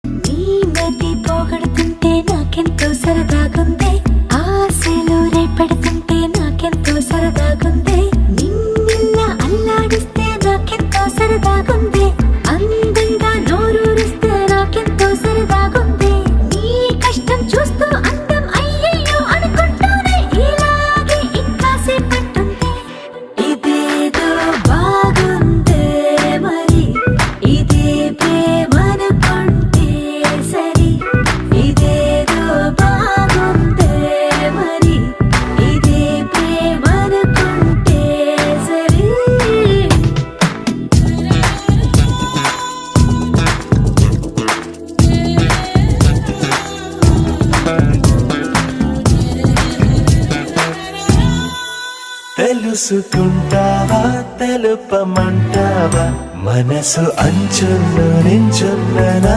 నీ మతి పోగొడుతుంటే నాకెంతో సరదాగుంది, ఆశలు రేపెడుతుంటే నాకెంతో సరదాగుంది, నిన్నెల్లా అల్లాడిస్తే నాకెంతో సరదాగుంది, అందంగా నోరూరిస్తే నాకెంతో సరదాగుంది, నీ కష్టం చూస్తూ అందం అయ్యయ్యో అనుకుంటూనే ఇలాగే ఇంకా సేపట్టుంది. ఇదేదో బాగుందే మరి, ఇదే ప్రేమనుకుంటే సరి, ఇదేదో బాగుందే మరి, ఇదే ప్రేమనుకుంటే సరి. తెలుసుకుంటావా తెలుపమంటావా మనసు అంచుల్లో నించున్న నా